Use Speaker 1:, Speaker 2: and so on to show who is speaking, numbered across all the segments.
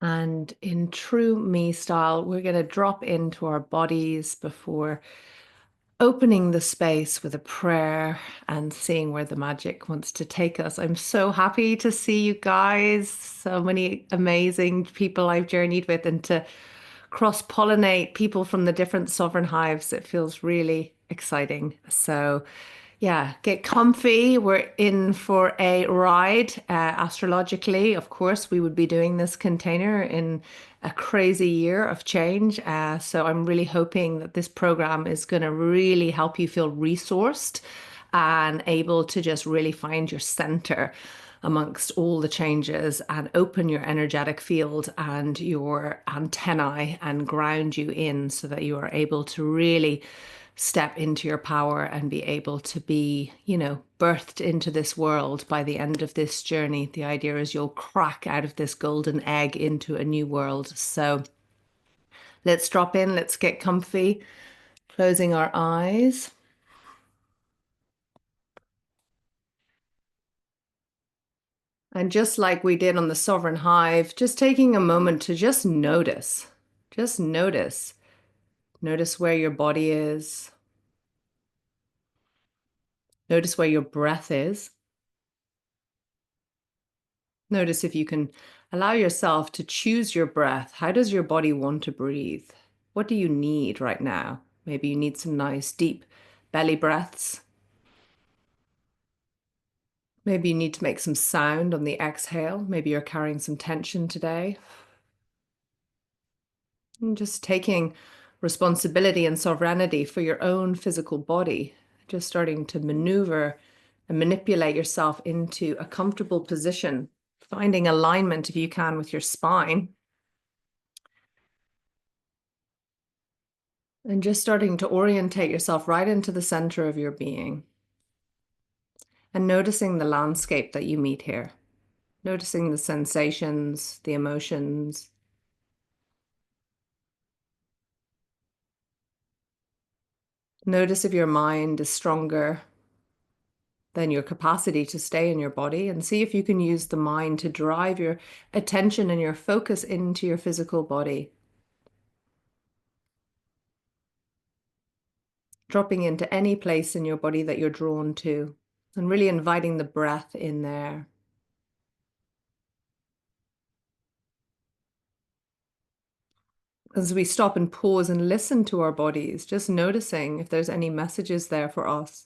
Speaker 1: And in true me style, we're going to drop into our bodies before opening the space with a prayer and seeing where the magic wants to take us. I'm so happy to see you guys, so many amazing people I've journeyed with, and to cross-pollinate people from the different sovereign hives. It feels really exciting. So yeah, get comfy. We're in for a ride. Astrologically, of course, we would be doing this container in a crazy year of change. So I'm really hoping that this program is going to really help you feel resourced and able to just really find your center amongst all the changes and open your energetic field and your antennae and ground you in so that you are able to really step into your power and be able to be, birthed into this world by the end of this journey. The idea is you'll crack out of this golden egg into a new world. So let's drop in, let's get comfy, closing our eyes. And just like we did on the Sovereign Hive, just taking a moment to just notice. Just notice. Notice where your body is. Notice where your breath is. Notice if you can allow yourself to choose your breath. How does your body want to breathe? What do you need right now? Maybe you need some nice deep belly breaths. Maybe you need to make some sound on the exhale. Maybe you're carrying some tension today. And just taking responsibility and sovereignty for your own physical body. Just starting to maneuver and manipulate yourself into a comfortable position. Finding alignment, if you can, with your spine. And just starting to orientate yourself right into the center of your being. And noticing the landscape that you meet here. Noticing the sensations, the emotions. Notice if your mind is stronger than your capacity to stay in your body, and see if you can use the mind to drive your attention and your focus into your physical body. Dropping into any place in your body that you're drawn to, and really inviting the breath in there. As we stop and pause and listen to our bodies, just noticing if there's any messages there for us.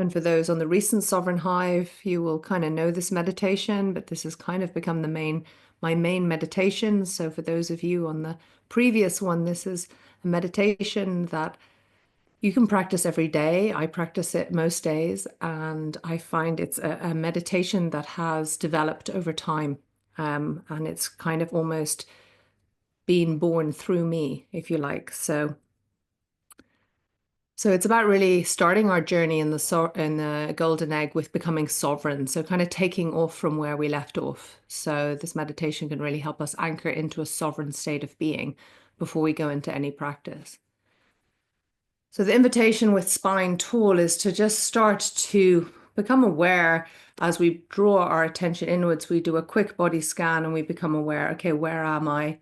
Speaker 1: And for those on the recent Sovereign Hive, you will kind of know this meditation, but this has kind of become my main meditation. So for those of you on the previous one, this is a meditation that you can practice every day. I practice it most days, and I find it's a meditation that has developed over time. And it's kind of almost been born through me, if you like. So it's about really starting our journey in the golden egg with becoming sovereign. So kind of taking off from where we left off. So this meditation can really help us anchor into a sovereign state of being before we go into any practice. So the invitation with Spine Tall is to just start to become aware as we draw our attention inwards. We do a quick body scan and we become aware, okay, where am I?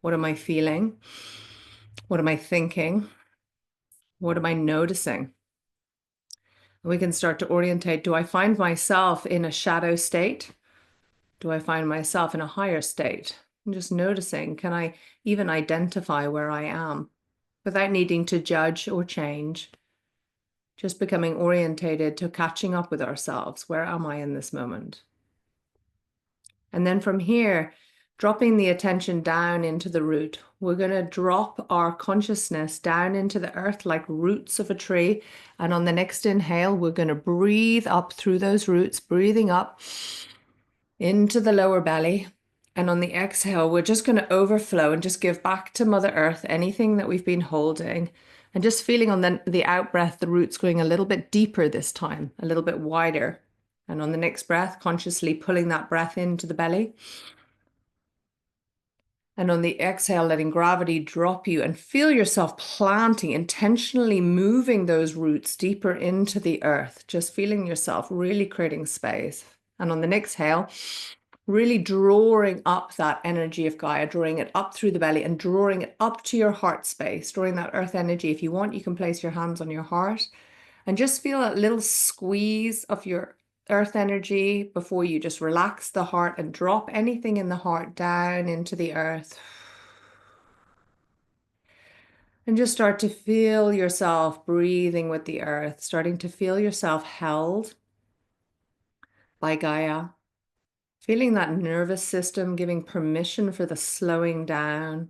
Speaker 1: What am I feeling? What am I thinking? What am I noticing? We can start to orientate. Do I find myself in a shadow state? Do I find myself in a higher state? I'm just noticing, can I even identify where I am without needing to judge or change? Just becoming orientated to catching up with ourselves. Where am I in this moment? And then from here, dropping the attention down into the root. We're going to drop our consciousness down into the earth like roots of a tree. And on the next inhale, we're going to breathe up through those roots, breathing up into the lower belly. And on the exhale, we're just going to overflow and just give back to Mother Earth anything that we've been holding. And just feeling on the out breath, the roots going a little bit deeper this time, a little bit wider. And on the next breath, consciously pulling that breath into the belly. And on the exhale, letting gravity drop you and feel yourself planting, intentionally moving those roots deeper into the earth, just feeling yourself really creating space. And on the exhale, really drawing up that energy of Gaia, drawing it up through the belly and drawing it up to your heart space, drawing that earth energy. If you want, you can place your hands on your heart and just feel a little squeeze of your earth energy before you just relax the heart and drop anything in the heart down into the earth. And just start to feel yourself breathing with the earth, starting to feel yourself held by Gaia. Feeling that nervous system giving permission for the slowing down,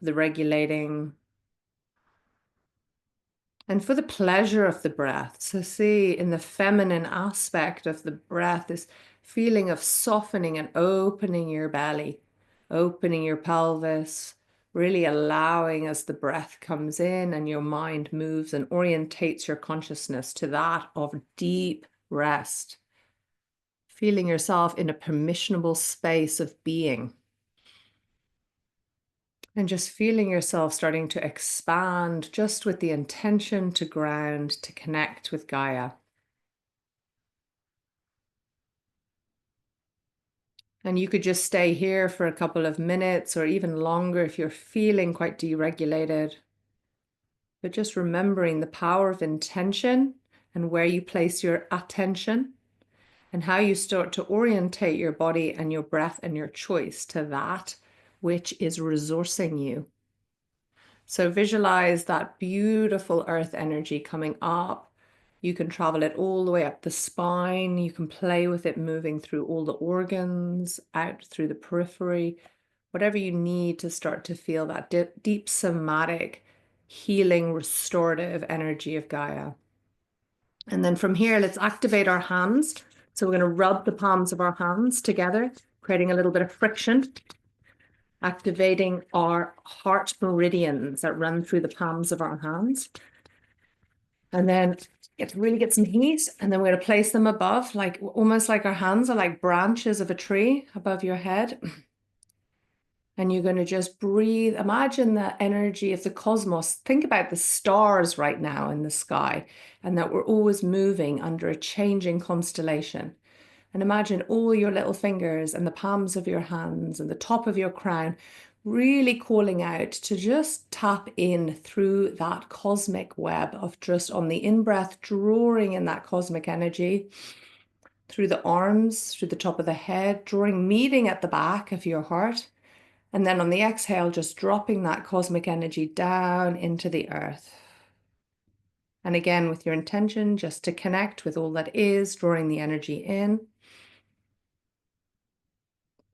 Speaker 1: the regulating, and for the pleasure of the breath. So see in the feminine aspect of the breath, this feeling of softening and opening your belly, opening your pelvis, really allowing as the breath comes in and your mind moves and orientates your consciousness to that of deep rest. Feeling yourself in a permissionable space of being. And just feeling yourself starting to expand just with the intention to ground, to connect with Gaia. And you could just stay here for a couple of minutes or even longer if you're feeling quite deregulated. But just remembering the power of intention and where you place your attention and how you start to orientate your body and your breath and your choice to that which is resourcing you. So visualize that beautiful earth energy coming up. You can travel it all the way up the spine. You can play with it, moving through all the organs, out through the periphery, whatever you need to start to feel that deep somatic, healing, restorative energy of Gaia. And then from here, let's activate our hands. So we're going to rub the palms of our hands together, creating a little bit of friction, activating our heart meridians that run through the palms of our hands. And then really get some heat, and then we're going to place them above, like almost like our hands are like branches of a tree above your head. And you're going to just breathe. Imagine the energy of the cosmos. Think about the stars right now in the sky, and that we're always moving under a changing constellation. And imagine all your little fingers and the palms of your hands and the top of your crown really calling out to just tap in through that cosmic web of just on the in-breath, drawing in that cosmic energy through the arms, through the top of the head, drawing, meeting at the back of your heart. And then on the exhale, just dropping that cosmic energy down into the earth. And again, with your intention, just to connect with all that is, drawing the energy in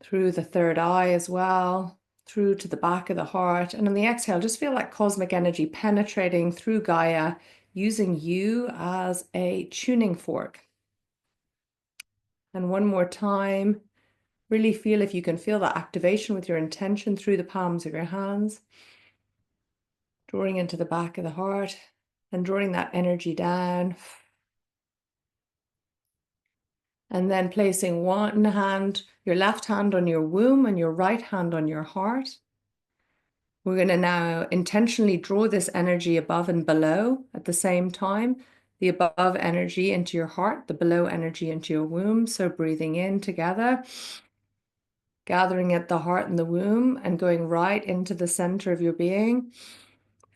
Speaker 1: through the third eye as well, through to the back of the heart. And on the exhale, just feel that cosmic energy penetrating through Gaia, using you as a tuning fork. And one more time, really feel if you can feel that activation with your intention through the palms of your hands, drawing into the back of the heart and drawing that energy down. And then placing one hand, your left hand on your womb and your right hand on your heart. We're going to now intentionally draw this energy above and below at the same time. The above energy into your heart, the below energy into your womb. So breathing in together, gathering at the heart and the womb and going right into the center of your being.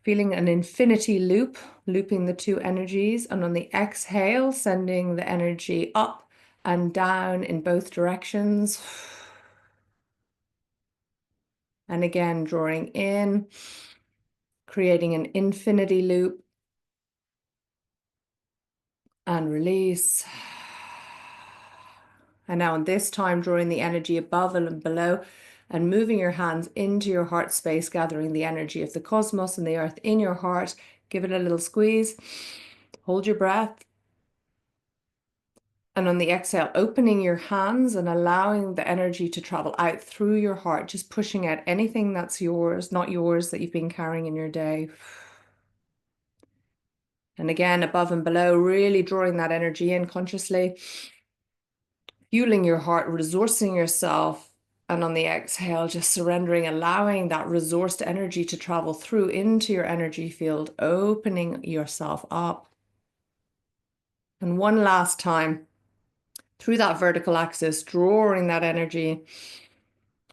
Speaker 1: Feeling an infinity loop, looping the two energies. And on the exhale, sending the energy up and down in both directions. And again, drawing in, creating an infinity loop. And release. And now, this time, drawing the energy above and below and moving your hands into your heart space, gathering the energy of the cosmos and the earth in your heart. Give it a little squeeze. Hold your breath. And on the exhale, opening your hands and allowing the energy to travel out through your heart, just pushing out anything that's yours, not yours, that you've been carrying in your day. And again, above and below, really drawing that energy in consciously. Fueling your heart, resourcing yourself, And on the exhale, just surrendering, allowing that resourced energy to travel through into your energy field, opening yourself up. And one last time, through that vertical axis, drawing that energy,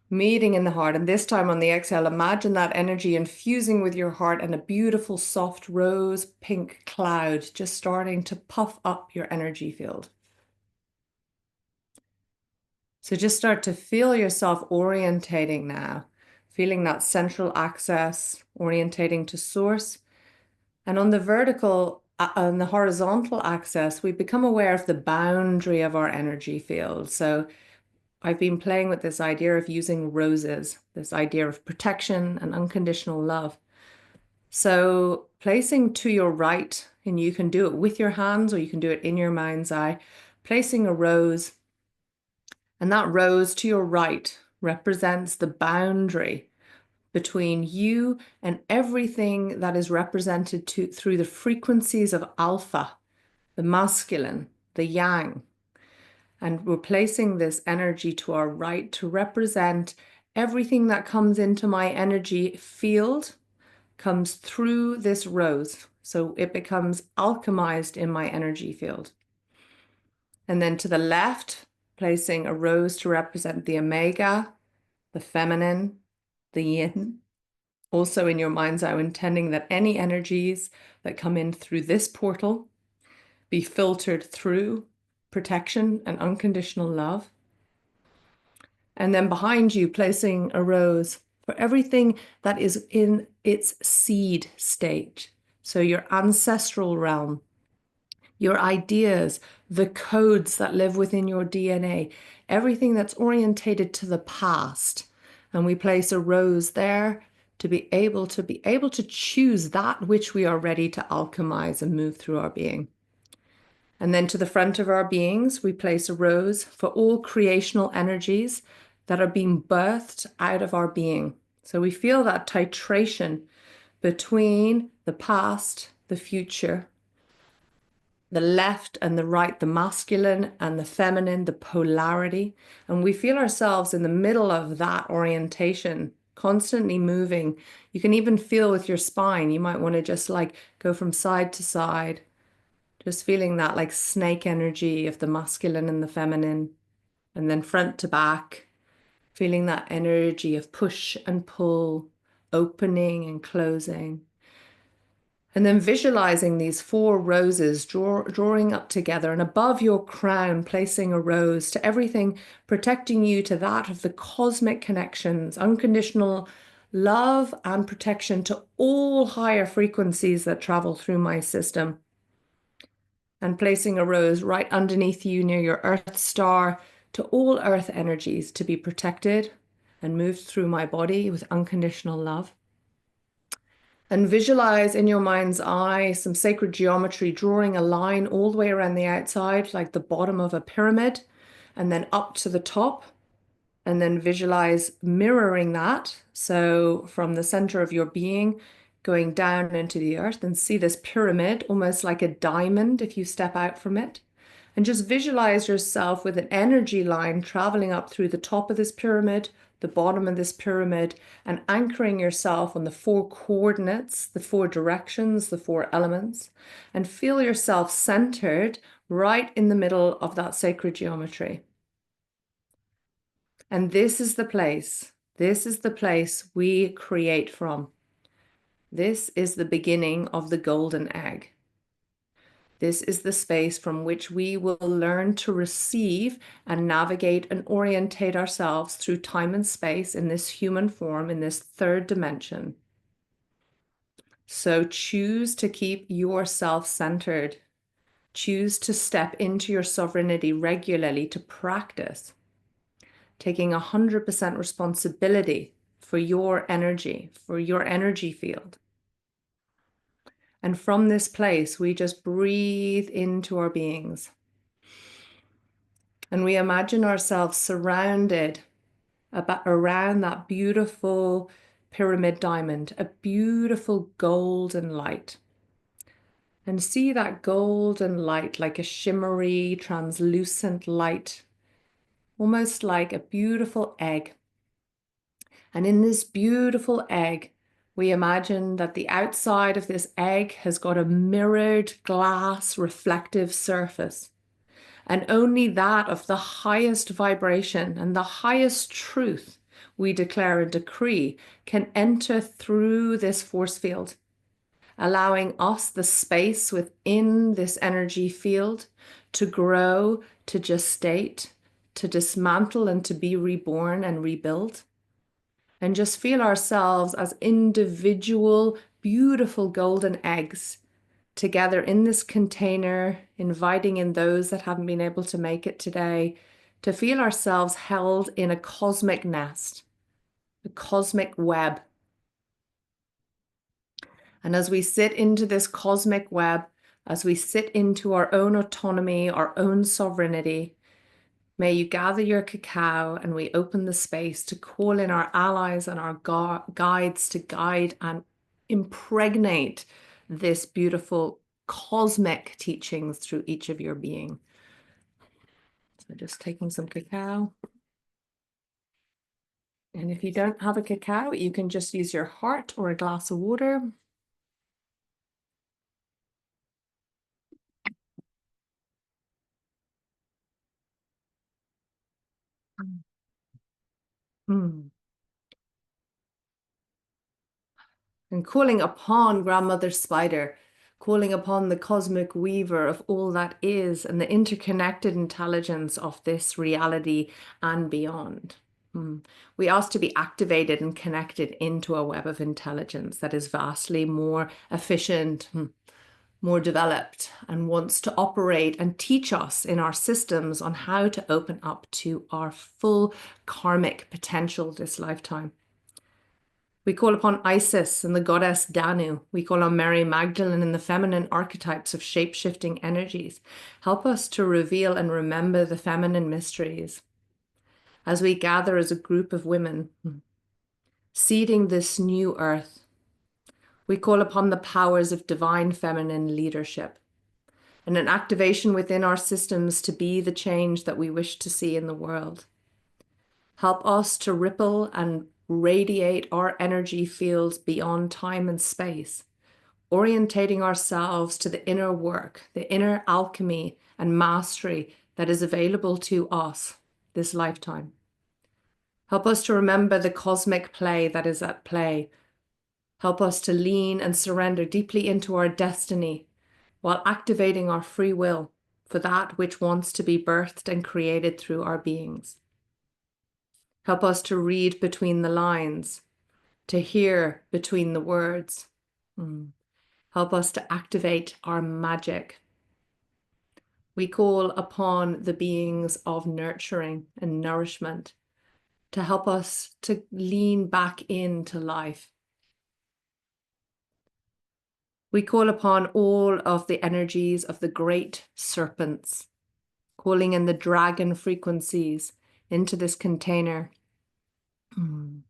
Speaker 1: meeting in the heart. And this time on the exhale, imagine that energy infusing with your heart and a beautiful, soft rose pink cloud just starting to puff up your energy field. So just start to feel yourself orientating now, feeling that central axis, orientating to source. And on the on the horizontal axis, we become aware of the boundary of our energy field. So I've been playing with this idea of using roses, this idea of protection and unconditional love. So placing to your right, and you can do it with your hands or you can do it in your mind's eye, placing a rose, and that rose to your right represents the boundary between you and everything that is represented through the frequencies of alpha, the masculine, the yang. And we're placing this energy to our right to represent everything that comes into my energy field, comes through this rose. So it becomes alchemized in my energy field. And then to the left, placing a rose to represent the omega, the feminine, the yin. Also in your mind's eye, intending that any energies that come in through this portal be filtered through protection and unconditional love. And then behind you, placing a rose for everything that is in its seed stage. So your ancestral realm, your ideas, the codes that live within your DNA, everything that's orientated to the past. And we place a rose there to be able to choose that which we are ready to alchemize and move through our being. And then to the front of our beings, we place a rose for all creational energies that are being birthed out of our being. So we feel that titration between the past, the future, the left and the right, the masculine and the feminine, the polarity. And we feel ourselves in the middle of that orientation, constantly moving. You can even feel with your spine. You might want to just like go from side to side, just feeling that like snake energy of the masculine and the feminine, and then front to back, feeling that energy of push and pull, opening and closing. And then visualizing these four roses drawing up together, and above your crown, placing a rose to everything, protecting you to that of the cosmic connections, unconditional love and protection to all higher frequencies that travel through my system. And placing a rose right underneath you near your earth star to all earth energies to be protected and moved through my body with unconditional love. And visualize in your mind's eye some sacred geometry, drawing a line all the way around the outside, like the bottom of a pyramid, and then up to the top. And then visualize mirroring that. So from the center of your being, going down into the earth, and see this pyramid almost like a diamond if you step out from it. And just visualize yourself with an energy line traveling up through the top of this pyramid, the bottom of this pyramid, and anchoring yourself on the four coordinates, the four directions, the four elements, and feel yourself centered right in the middle of that sacred geometry. And this is the place we create from. This is the beginning of the golden egg. This is the space from which we will learn to receive and navigate and orientate ourselves through time and space in this human form, in this third dimension. So choose to keep yourself centered. Choose to step into your sovereignty regularly, to practice taking 100% responsibility for your energy field. And from this place, we just breathe into our beings. And we imagine ourselves surrounded around that beautiful pyramid diamond, a beautiful golden light. And see that golden light like a shimmery, translucent light, almost like a beautiful egg And in this beautiful egg, we imagine that the outside of this egg has got a mirrored glass reflective surface. And only that of the highest vibration and the highest truth we declare and decree can enter through this force field, allowing us the space within this energy field to grow, to gestate, to dismantle, and to be reborn and rebuild. And just feel ourselves as individual, beautiful golden eggs together in this container, inviting in those that haven't been able to make it today, to feel ourselves held in a cosmic nest, a cosmic web. And as we sit into this cosmic web, as we sit into our own autonomy, our own sovereignty, may you gather your cacao and we open the space to call in our allies and our guides to guide and impregnate this beautiful cosmic teachings through each of your being. So just taking some cacao. And if you don't have a cacao, you can just use your heart or a glass of water. Mm. And calling upon Grandmother Spider, calling upon the cosmic weaver of all that is and the interconnected intelligence of this reality and beyond. We ask to be activated and connected into a web of intelligence that is vastly more efficient, more developed, and wants to operate and teach us in our systems on how to open up to our full karmic potential this lifetime. We call upon Isis and the goddess Danu. We call on Mary Magdalene and the feminine archetypes of shape-shifting energies. Help us to reveal and remember the feminine mysteries as we gather as a group of women, seeding this new earth. We call upon the powers of divine feminine leadership and an activation within our systems to be the change that we wish to see in the world. Help us to ripple and radiate our energy fields beyond time and space, orientating ourselves to the inner work, the inner alchemy and mastery that is available to us this lifetime. Help us to remember the cosmic play that is at play. Help us to lean and surrender deeply into our destiny while activating our free will for that which wants to be birthed and created through our beings. Help us to read between the lines, to hear between the words. Help us to activate our magic. We call upon the beings of nurturing and nourishment to help us to lean back into life. We call upon all of the energies of the great serpents, calling in the dragon frequencies into this container. And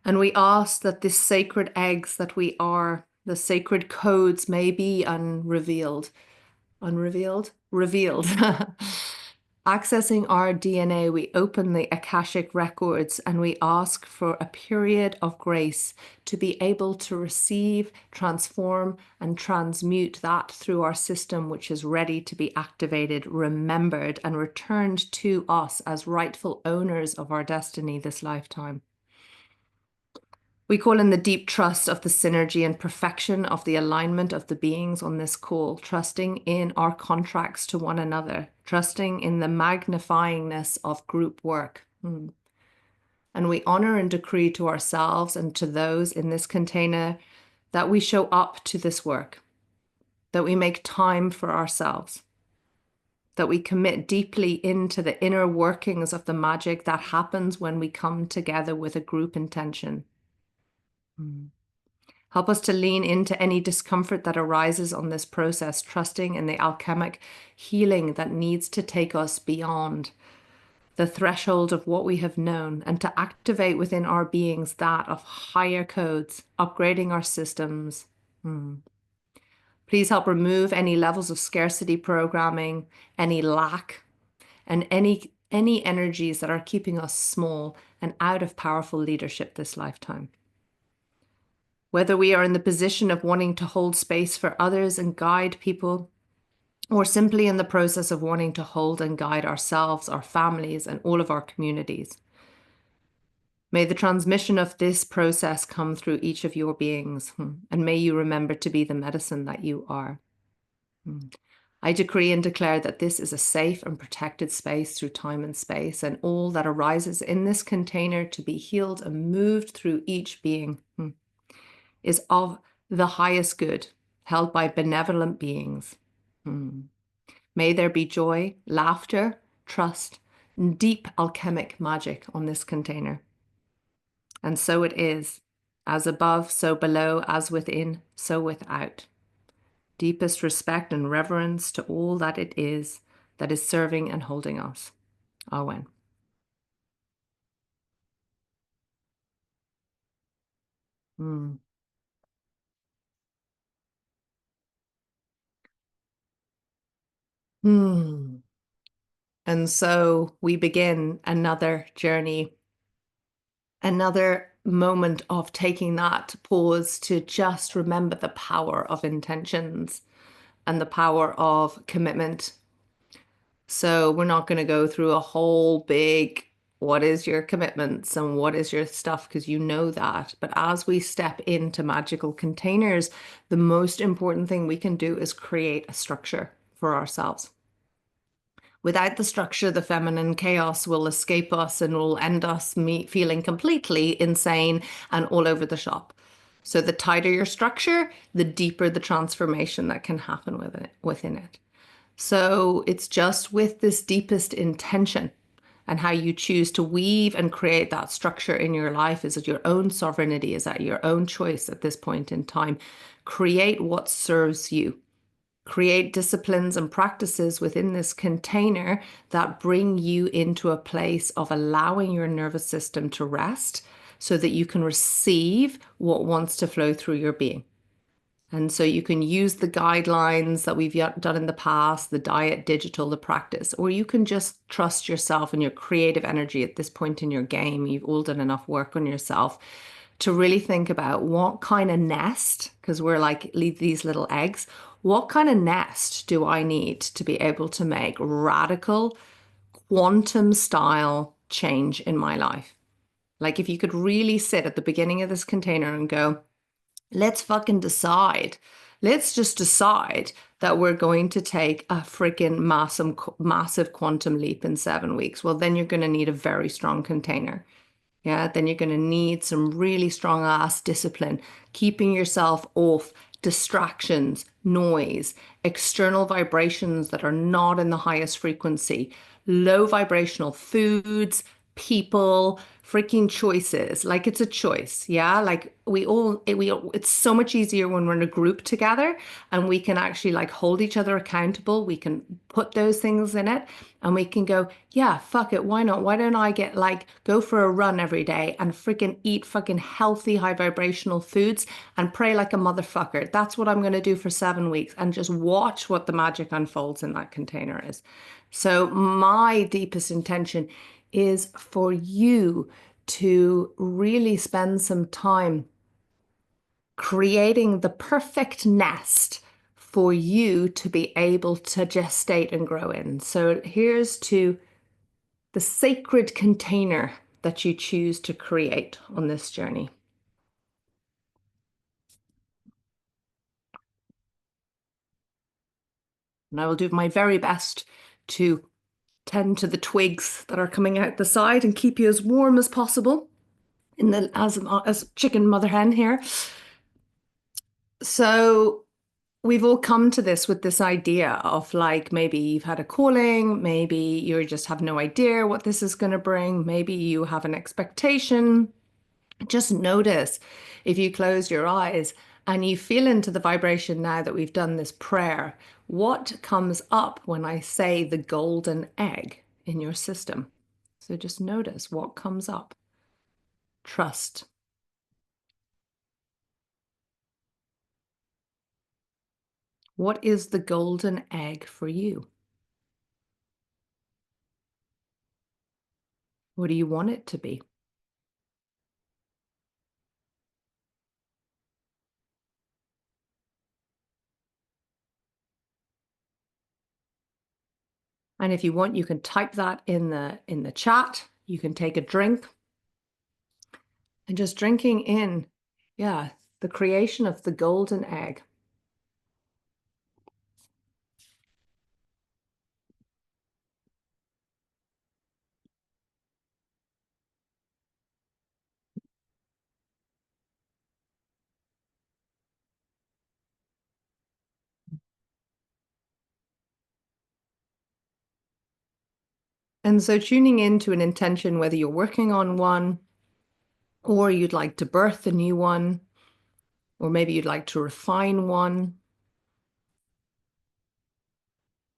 Speaker 1: we ask that this sacred eggs that we are, the sacred codes may be revealed. Accessing our DNA, we open the Akashic records and we ask for a period of grace to be able to receive, transform, and transmute that through our system, which is ready to be activated, remembered, and returned to us as rightful owners of our destiny this lifetime. We call in the deep trust of the synergy and perfection of the alignment of the beings on this call, trusting in our contracts to one another, trusting in the magnifyingness of group work. And we honor and decree to ourselves and to those in this container that we show up to this work, that we make time for ourselves, that we commit deeply into the inner workings of the magic that happens when we come together with a group intention. Help us to lean into any discomfort that arises on this process, trusting in the alchemic healing that needs to take us beyond the threshold of what we have known and to activate within our beings that of higher codes, upgrading our systems. Please help remove any levels of scarcity programming, any lack, and any any energies that are keeping us small and out of powerful leadership this lifetime. Whether we are in the position of wanting to hold space for others and guide people, or simply in the process of wanting to hold and guide ourselves, our families, and all of our communities. May the transmission of this process come through each of your beings, and may you remember to be the medicine that you are. I decree and declare that this is a safe and protected space through time and space, and all that arises in this container to be healed and moved through each being is of the highest good, held by benevolent beings. May there be joy, laughter, trust, and deep alchemic magic on this container. And so it is, as above, so below, as within, so without. Deepest respect and reverence to all that it is that is serving and holding us. Awen. Mm. Mm. And so we begin another journey, another moment of taking that pause to just remember the power of intentions and the power of commitment. So we're not going to go through a whole big, what is your commitments and what is your stuff, because you know that. But as we step into magical containers, the most important thing we can do is create a structure for ourselves. Without the structure, the feminine chaos will escape us and will end us feeling completely insane and all over the shop. So the tighter your structure, the deeper the transformation that can happen within it. So it's just with this deepest intention and how you choose to weave and create that structure in your life is at your own sovereignty, is at your own choice at this point in time. Create what serves you. Create disciplines and practices within this container that bring you into a place of allowing your nervous system to rest so that you can receive what wants to flow through your being. And so you can use the guidelines that we've done in the past, the diet, digital, the practice, or you can just trust yourself and your creative energy at this point in your game. You've all done enough work on yourself to really think about what kind of nest, because we're like these little eggs, what kind of nest do I need to be able to make radical quantum style change in my life? Like if you could really sit at the beginning of this container and go, let's fucking decide. Let's just decide that we're going to take a freaking massive quantum leap in 7 weeks. Well, then you're going to need a very strong container. Yeah, then you're going to need some really strong ass discipline, keeping yourself off distractions, noise, external vibrations that are not in the highest frequency, low vibrational foods, people, freaking choices. Like it's a choice. Yeah. Like it's so much easier when we're in a group together and we can actually like hold each other accountable. We can put those things in it and we can go, yeah, fuck it. Why not? Why don't I get like, go for a run every day and freaking eat fucking healthy, high vibrational foods and pray like a motherfucker. That's what I'm going to do for 7 weeks and just watch what the magic unfolds in that container is. So my deepest intention is for you to really spend some time creating the perfect nest for you to be able to gestate and grow in. So here's to the sacred container that you choose to create on this journey. And I will do my very best to tend to the twigs that are coming out the side and keep you as warm as possible in the as chicken mother hen here. So we've all come to this with this idea of like maybe you've had a calling, maybe you just have no idea what this is going to bring, maybe you have an expectation. Just notice if you close your eyes and you feel into the vibration now that we've done this prayer, what comes up when I say the golden egg in your system? So just notice what comes up. Trust. What is the golden egg for you? What do you want it to be? And if you want, you can type that in the chat. You can take a drink and just drinking in, yeah, the creation of the golden egg. And so tuning into an intention, whether you're working on one or you'd like to birth a new one, or maybe you'd like to refine one.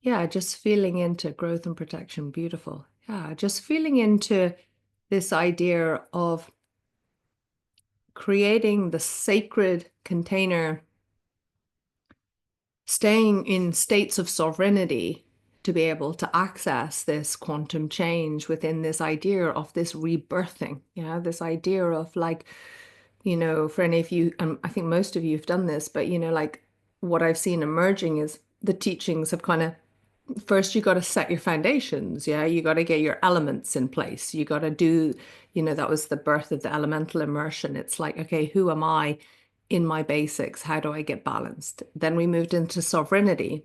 Speaker 1: Yeah, just feeling into growth and protection. Beautiful. Yeah, just feeling into this idea of creating the sacred container, staying in states of sovereignty to be able to access this quantum change within this idea of this rebirthing. Yeah, this idea of like, for any of you, I think most of you have done this, but like what I've seen emerging is the teachings have kind of, first you got to set your foundations. Yeah, you got to get your elements in place. You got to do, that was the birth of the elemental immersion. It's like, okay, who am I in my basics? How do I get balanced? Then we moved into sovereignty.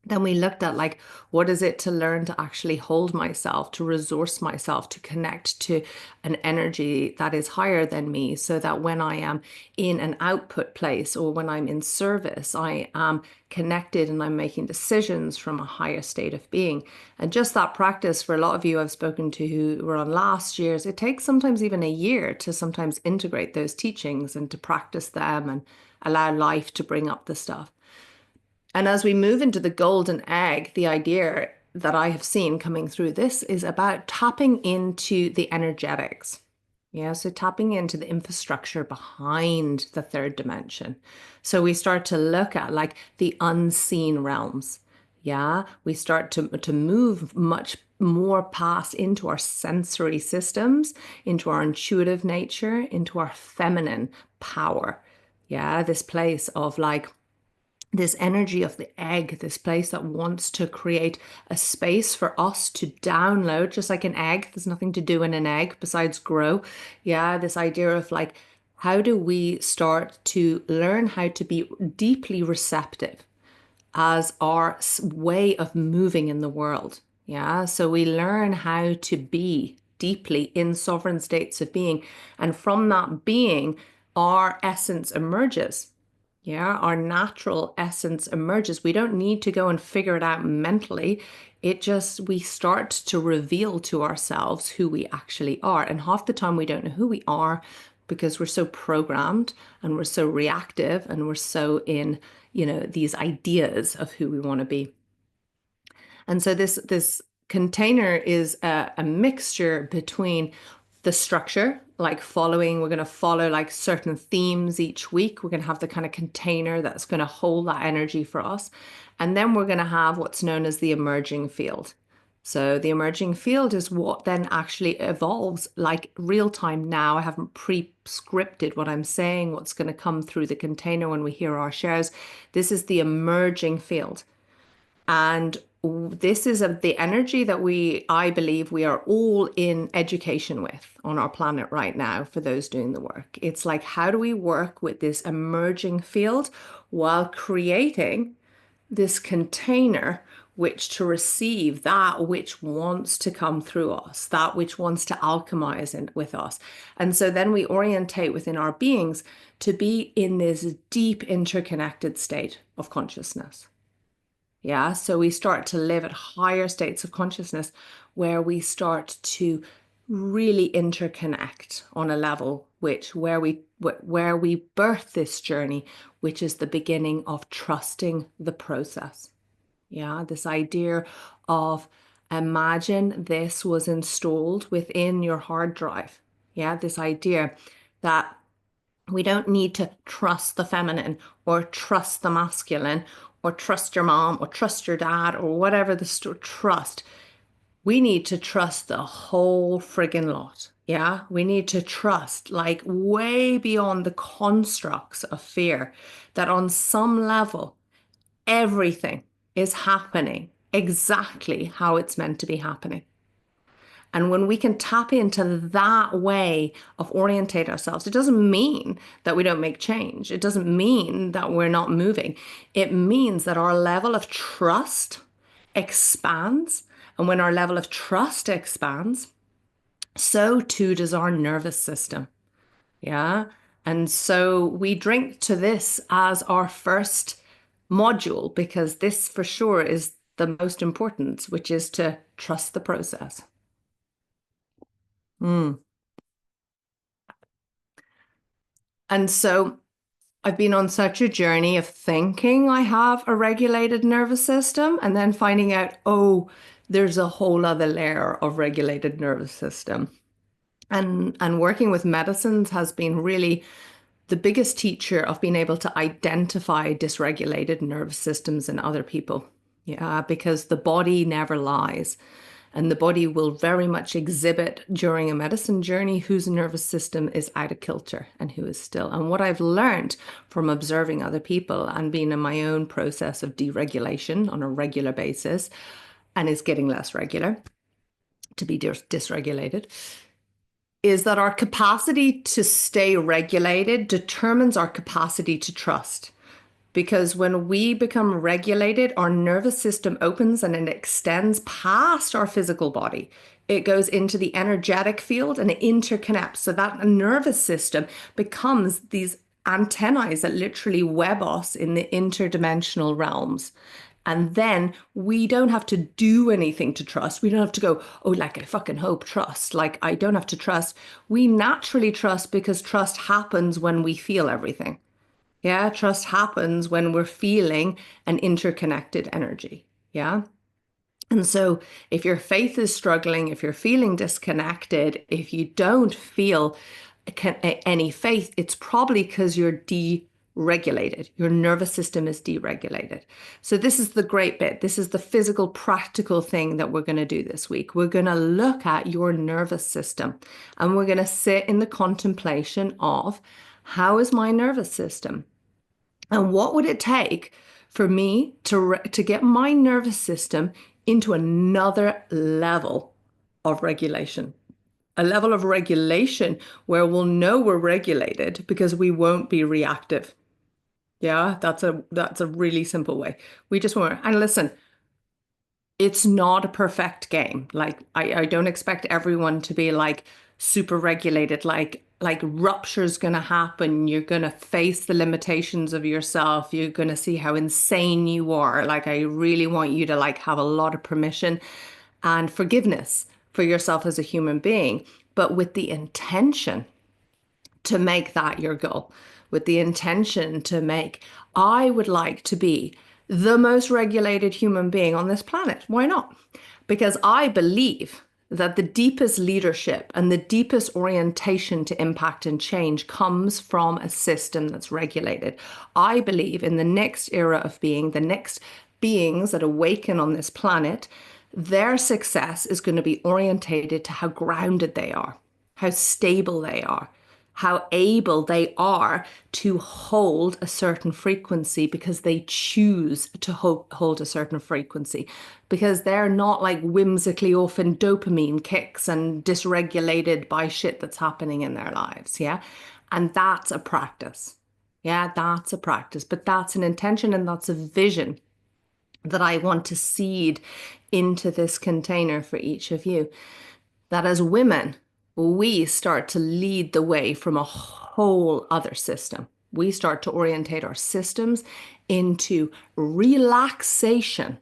Speaker 1: Then we looked at like, what is it to learn to actually hold myself, to resource myself, to connect to an energy that is higher than me, so that when I am in an output place or when I'm in service, I am connected and I'm making decisions from a higher state of being. And just that practice, for a lot of you I've spoken to who were on last year's, it takes sometimes even a year to sometimes integrate those teachings and to practice them and allow life to bring up the stuff. And as we move into the golden egg, the idea that I have seen coming through this is about tapping into the energetics. Yeah, so tapping into the infrastructure behind the third dimension. So we start to look at like the unseen realms. Yeah, we start to move much more past into our sensory systems, into our intuitive nature, into our feminine power. Yeah, this place of like this energy of the egg, this place that wants to create a space for us to download, just like an egg. There's nothing to do in an egg besides grow. Yeah, this idea of like, how do we start to learn how to be deeply receptive as our way of moving in the world? Yeah, so we learn how to be deeply in sovereign states of being. And from that being, our essence emerges. Yeah, our natural essence emerges. We don't need to go and figure it out mentally. We start to reveal to ourselves who we actually are. And half the time we don't know who we are because we're so programmed and we're so reactive and we're so in, these ideas of who we want to be. And so this container is a mixture between the structure, like we're going to follow like certain themes each week. We're going to have the kind of container that's going to hold that energy for us. And then we're going to have what's known as the emerging field. So the emerging field is what then actually evolves like real time now. I haven't pre-scripted what I'm saying, what's going to come through the container when we hear our shares. This is the emerging field. And this is the energy that I believe we are all in education with on our planet right now for those doing the work. It's like, how do we work with this emerging field while creating this container which to receive that which wants to come through us, that which wants to alchemize with us. And so then we orientate within our beings to be in this deep interconnected state of consciousness. Yeah, so we start to live at higher states of consciousness where we start to really interconnect on a level where we birth this journey, which is the beginning of trusting the process. Yeah, this idea of imagine this was installed within your hard drive. Yeah, this idea that we don't need to trust the feminine or trust the masculine or trust your mom or trust your dad or whatever trust. We need to trust the whole friggin' lot. Yeah, we need to trust, like, way beyond the constructs of fear, that on some level, everything is happening exactly how it's meant to be happening. And when we can tap into that way of orientate ourselves, it doesn't mean that we don't make change. It doesn't mean that we're not moving. It means that our level of trust expands. And when our level of trust expands, so too does our nervous system. Yeah. And so we drink to this as our first module because this for sure is the most important, which is to trust the process. Mm. And so I've been on such a journey of thinking I have a regulated nervous system and then finding out, oh, there's a whole other layer of regulated nervous system. And working with medicines has been really the biggest teacher of being able to identify dysregulated nervous systems in other people. Yeah, because the body never lies. And the body will very much exhibit during a medicine journey whose nervous system is out of kilter and who is still. And what I've learned from observing other people and being in my own process of deregulation on a regular basis, and is getting less regular to be dysregulated, is that our capacity to stay regulated determines our capacity to trust. Because when we become regulated, our nervous system opens and it extends past our physical body. It goes into the energetic field and it interconnects. So that nervous system becomes these antennae that literally web us in the interdimensional realms. And then we don't have to do anything to trust. We don't have to go, oh, like I fucking hope trust. Like I don't have to trust. We naturally trust because trust happens when we feel everything. Yeah, trust happens when we're feeling an interconnected energy. Yeah. And so if your faith is struggling, if you're feeling disconnected, if you don't feel any faith, it's probably because you're deregulated. Your nervous system is deregulated. So this is the great bit. This is the physical, practical thing that we're going to do this week. We're going to look at your nervous system and we're going to sit in the contemplation of how is my nervous system? And what would it take for me to get my nervous system into another level of regulation? A level of regulation where we'll know we're regulated because we won't be reactive. Yeah, that's a really simple way. We just want, and listen, it's not a perfect game. Like I don't expect everyone to be like super regulated, like rupture's gonna happen. You're gonna face the limitations of yourself. You're gonna see how insane you are. Like I really want you to like have a lot of permission and forgiveness for yourself as a human being, but with the intention to make that your goal, with the intention to make, I would like to be the most regulated human being on this planet. Why not? Because I believe that the deepest leadership and the deepest orientation to impact and change comes from a system that's regulated. I believe in the next era of being, the next beings that awaken on this planet, their success is going to be orientated to how grounded they are, how stable they are, how able they are to hold a certain frequency because they choose to hold a certain frequency, because they're not like whimsically often dopamine kicks and dysregulated by shit that's happening in their lives. Yeah. And that's a practice. Yeah, that's a practice, but that's an intention and that's a vision that I want to seed into this container for each of you. That as women, we start to lead the way from a whole other system. We start to orientate our systems into relaxation,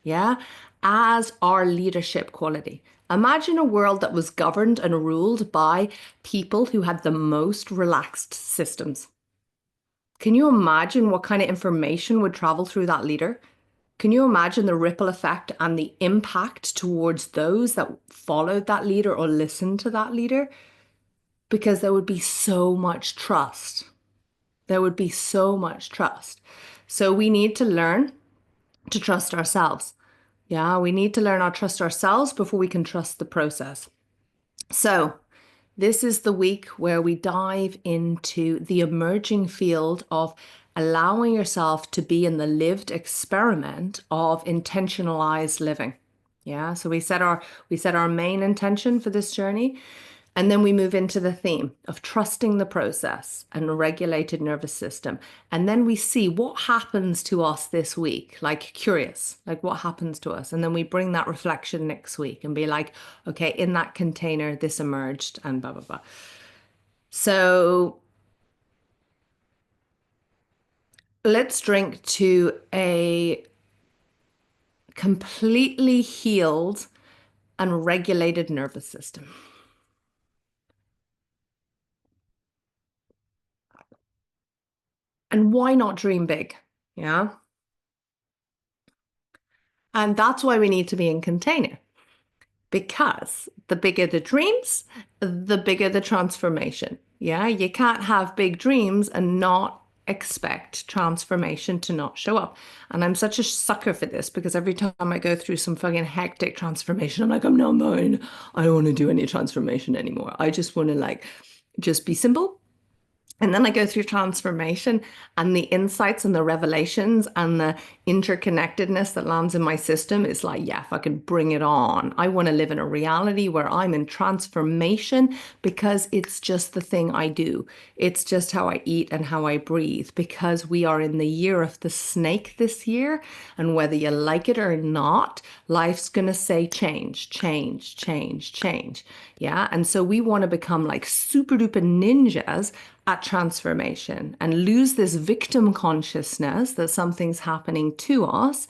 Speaker 1: yeah, as our leadership quality. Imagine a world that was governed and ruled by people who had the most relaxed systems. Can you imagine what kind of information would travel through that leader? Can you imagine the ripple effect and the impact towards those that followed that leader or listened to that leader? Because there would be so much trust. There would be so much trust. So we need to learn to trust ourselves. Yeah, we need to learn how to trust ourselves before we can trust the process. So, this is the week where we dive into the emerging field of allowing yourself to be in the lived experiment of intentionalized living. Yeah, so we set our main intention for this journey, and then we move into the theme of trusting the process and a regulated nervous system. And then we see what happens to us this week, like curious, like what happens to us. And then we bring that reflection next week and be like, okay, in that container, this emerged and blah, blah, blah. So let's drink to a completely healed and regulated nervous system. And why not dream big? Yeah. And that's why we need to be in container, because the bigger the dreams, the bigger the transformation. Yeah. You can't have big dreams and not expect transformation to not show up. And I'm such a sucker for this because every time I go through some fucking hectic transformation, I'm like, I'm not mine. I don't want to do any transformation anymore. I just want to like just be simple. And then I go through transformation and the insights and the revelations and the interconnectedness that lands in my system is like, yeah, if I can bring it on. I want to live in a reality where I'm in transformation because it's just the thing I do. It's just how I eat and how I breathe, because we are in the year of the snake this year. And whether you like it or not, life's going to say change, change, change, change. Yeah. And so we want to become like super duper ninjas at transformation and lose this victim consciousness that something's happening to us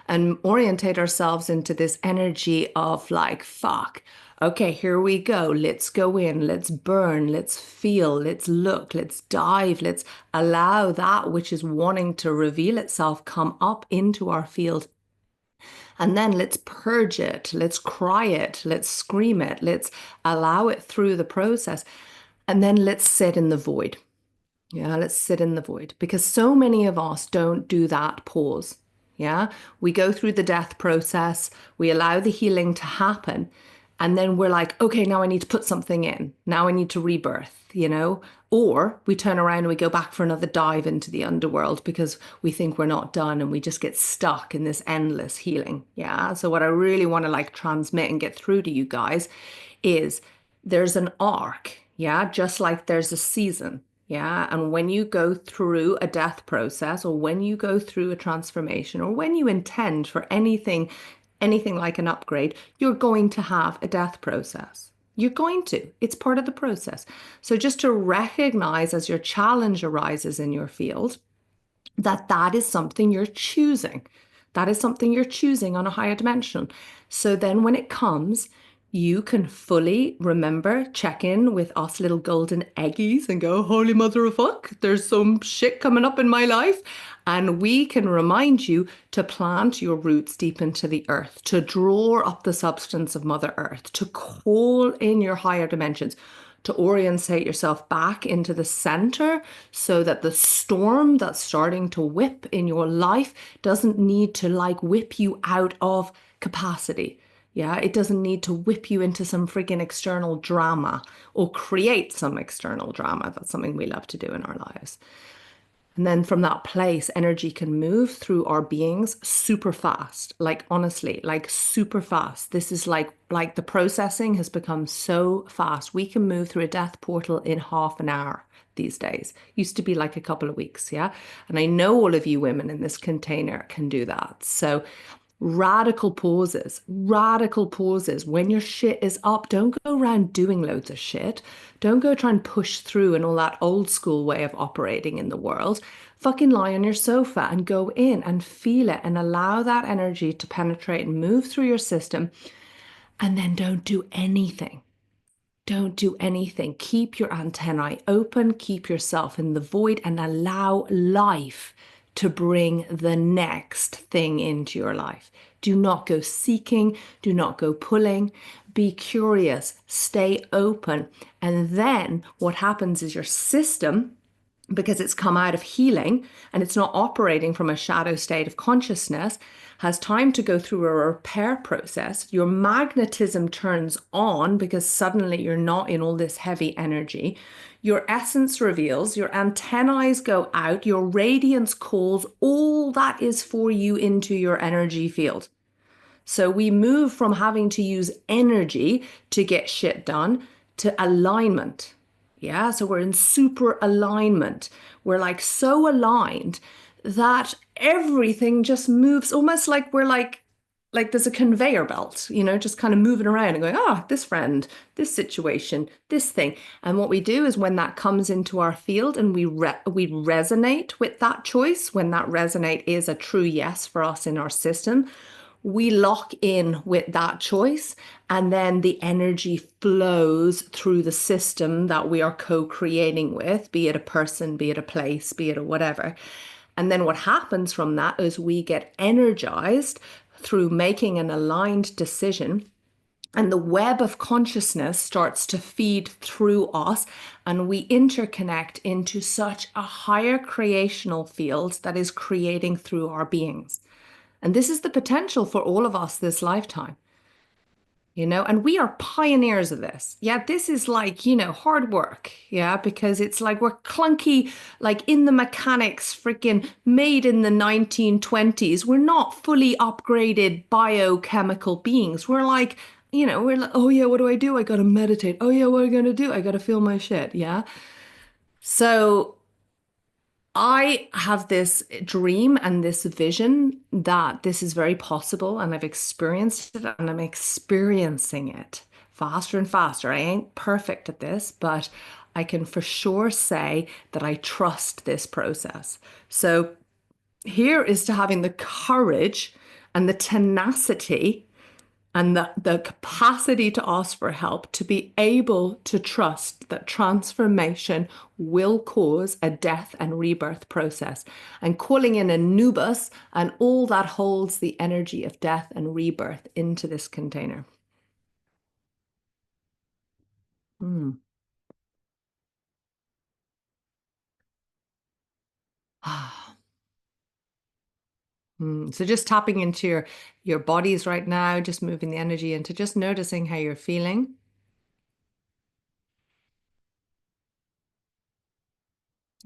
Speaker 1: and orientate ourselves into this energy of like, fuck, okay, here we go. Let's go in, let's burn, let's feel, let's look, let's dive, let's allow that which is wanting to reveal itself come up into our field. And then let's purge it, let's cry it, let's scream it, let's allow it through the process. And then let's sit in the void. Yeah, let's sit in the void, because so many of us don't do that pause. Yeah, we go through the death process, we allow the healing to happen, and then we're like, okay, now I need to put something in. Now I need to rebirth. Or we turn around and we go back for another dive into the underworld because we think we're not done and we just get stuck in this endless healing. Yeah. So, what I really want to like transmit and get through to you guys is there's an arc. Yeah. Just like there's a season. Yeah. And when you go through a death process, or when you go through a transformation, or when you intend for anything like an upgrade, you're going to have a death process. You're going to. It's part of the process. So just to recognize as your challenge arises in your field, that is something you're choosing. That is something you're choosing on a higher dimension. So then when it comes, you can fully remember, check in with us little golden eggies and go, holy mother of fuck, there's some shit coming up in my life. And we can remind you to plant your roots deep into the earth, to draw up the substance of Mother Earth, to call in your higher dimensions, to orientate yourself back into the center so that the storm that's starting to whip in your life doesn't need to like whip you out of capacity. Yeah, it doesn't need to whip you into some freaking external drama or create some external drama. That's something we love to do in our lives. And then from that place, energy can move through our beings super fast. Like honestly, like super fast. This is like the processing has become so fast. We can move through a death portal in half an hour these days. Used to be like a couple of weeks, yeah? And I know all of you women in this container can do that. So radical pauses, radical pauses. When your shit is up, don't go around doing loads of shit. Don't go try and push through and all that old school way of operating in the world. Fucking lie on your sofa and go in and feel it and allow that energy to penetrate and move through your system. And then don't do anything. Don't do anything. Keep your antennae open, keep yourself in the void, and allow life to bring the next thing into your life. Do not go seeking, do not go pulling. Be curious, stay open. And then what happens is your system because it's come out of healing and it's not operating from a shadow state of consciousness, has time to go through a repair process. Your magnetism turns on because suddenly you're not in all this heavy energy. Your essence reveals, your antennae go out, your radiance calls, all that is for you into your energy field. So we move from having to use energy to get shit done to alignment. Yeah. So we're in super alignment. We're like so aligned that everything just moves almost like we're like there's a conveyor belt, just kind of moving around and going, ah, this friend, this situation, this thing. And what we do is when that comes into our field and we resonate with that choice, when that resonate is a true yes for us in our system, we lock in with that choice, and then the energy flows through the system that we are co-creating with, be it a person, be it a place, be it a whatever. And then what happens from that is we get energized through making an aligned decision. And the web of consciousness starts to feed through us, and we interconnect into such a higher creational field that is creating through our beings. And this is the potential for all of us this lifetime, and we are pioneers of this. Yeah, this is like, hard work. Yeah, because it's like we're clunky, like in the mechanics, freaking made in the 1920s. We're not fully upgraded biochemical beings. We're like, oh yeah, what do I do? I gotta meditate. Oh yeah, what am I gonna do? I gotta feel my shit. Yeah. So I have this dream and this vision that this is very possible, and I've experienced it and I'm experiencing it faster and faster. I ain't perfect at this, but I can for sure say that I trust this process. So here is to having the courage and the tenacity and the capacity to ask for help, to be able to trust that transformation will cause a death and rebirth process, and calling in Anubis and all that holds the energy of death and rebirth into this container. Mm. Ah. So just tapping into your bodies right now, just moving the energy into just noticing how you're feeling.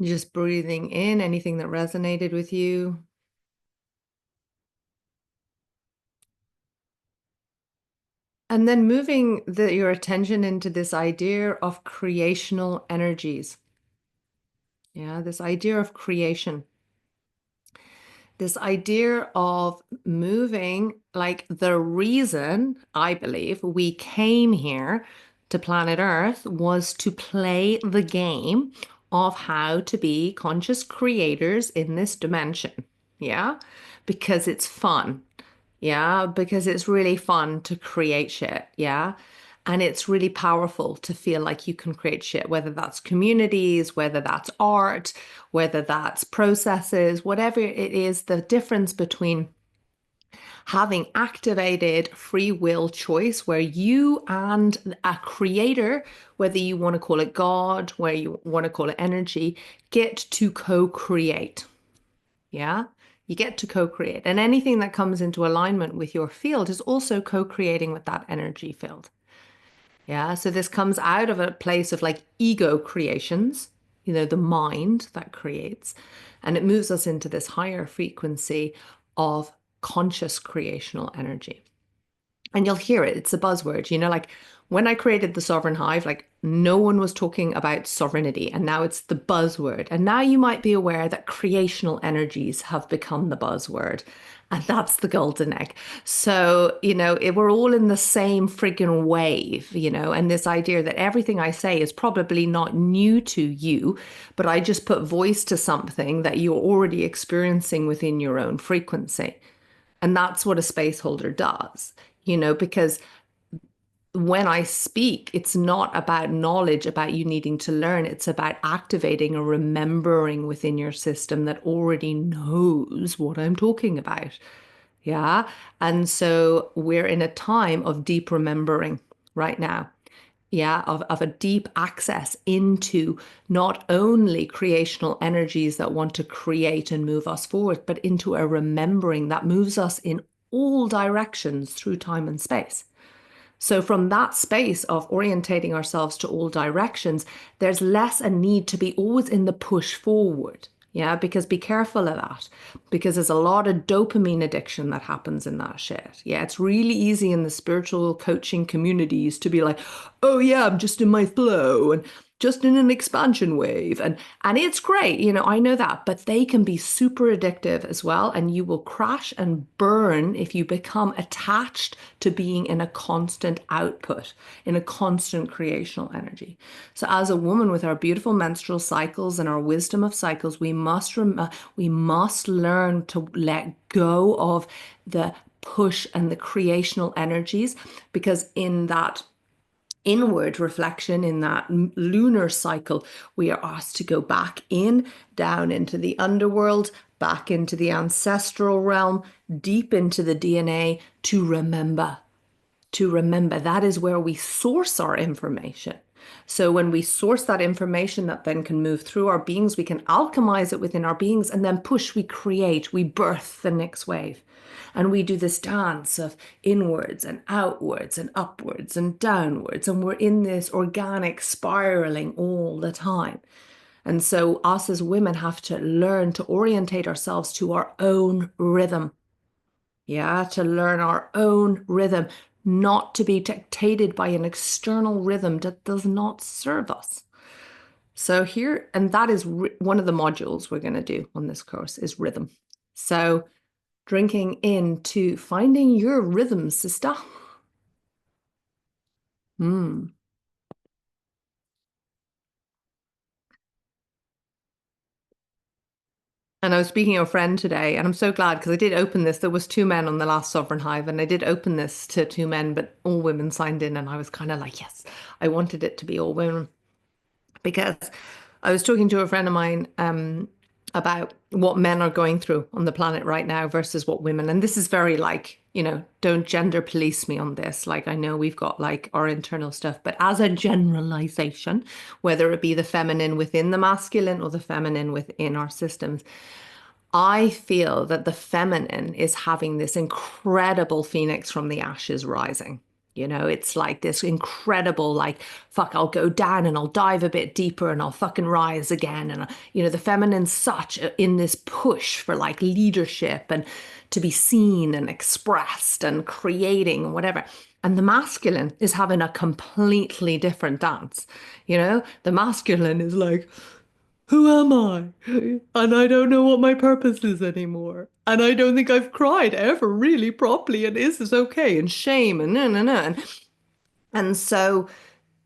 Speaker 1: Just breathing in anything that resonated with you. And then moving your attention into this idea of creational energies. Yeah, this idea of creation. This idea of moving, like the reason I believe we came here to planet Earth was to play the game of how to be conscious creators in this dimension. Yeah, because it's fun. Yeah, because it's really fun to create shit. Yeah. And it's really powerful to feel like you can create shit, whether that's communities, whether that's art, whether that's processes, whatever it is, the difference between having activated free will choice where you and a creator, whether you want to call it God, where you want to call it energy, get to co-create. Yeah. You get to co-create. And anything that comes into alignment with your field is also co-creating with that energy field. Yeah. So this comes out of a place of like ego creations, the mind that creates, and it moves us into this higher frequency of conscious creational energy. And you'll hear it. It's a buzzword, like when I created the Sovereign Hive, like no one was talking about sovereignty, and now it's the buzzword. And now you might be aware that creational energies have become the buzzword, and that's the golden egg. So, we're all in the same friggin' wave, and this idea that everything I say is probably not new to you, but I just put voice to something that you're already experiencing within your own frequency. And that's what a space holder does, because when I speak, it's not about knowledge, about you needing to learn. It's about activating or remembering within your system that already knows what I'm talking about. Yeah. And so we're in a time of deep remembering right now. yeah, of a deep access into not only creational energies that want to create and move us forward, but into a remembering that moves us in all directions through time and space. So, from that space of orientating ourselves to all directions, there's less a need to be always in the push forward. Yeah, because be careful of that, because there's a lot of dopamine addiction that happens in that shit. Yeah, it's really easy in the spiritual coaching communities to be like, oh, yeah, I'm just in my flow and just in an expansion wave, and it's great, I know that, but they can be super addictive as well, and you will crash and burn if you become attached to being in a constant output, in a constant creational energy. So as a woman with our beautiful menstrual cycles and our wisdom of cycles, we must learn to let go of the push and the creational energies, because in that inward reflection, in that lunar cycle, we are asked to go back in, down into the underworld, back into the ancestral realm, deep into the DNA to remember. To remember, that is where we source our information. So when we source that information that then can move through our beings, we can alchemize it within our beings and then push, we create, we birth the next wave. And we do this dance of inwards and outwards and upwards and downwards. And we're in this organic spiraling all the time. And so us as women have to learn to orientate ourselves to our own rhythm. Yeah, to learn our own rhythm, not to be dictated by an external rhythm that does not serve us. So here, and that is one of the modules we're going to do on this course is rhythm. So drinking into finding your rhythm, sister. Mm. And I was speaking to a friend today, and I'm so glad because I did open this. There was two men on the last Sovereign Hive, and I did open this to two men, but all women signed in, and I was kind of like, yes, I wanted it to be all women. Because I was talking to a friend of mine about what men are going through on the planet right now versus what women. And this is very like, don't gender police me on this. Like, I know we've got like our internal stuff, but as a generalization, whether it be the feminine within the masculine or the feminine within our systems, I feel that the feminine is having this incredible phoenix from the ashes rising. It's like this incredible, like, fuck, I'll go down and I'll dive a bit deeper and I'll fucking rise again. And, the feminine's in this push for like leadership and to be seen and expressed and creating and whatever. And the masculine is having a completely different dance. The masculine is like, who am I? And I don't know what my purpose is anymore. And I don't think I've cried ever really properly. And is this okay? And shame and no, no, no. And so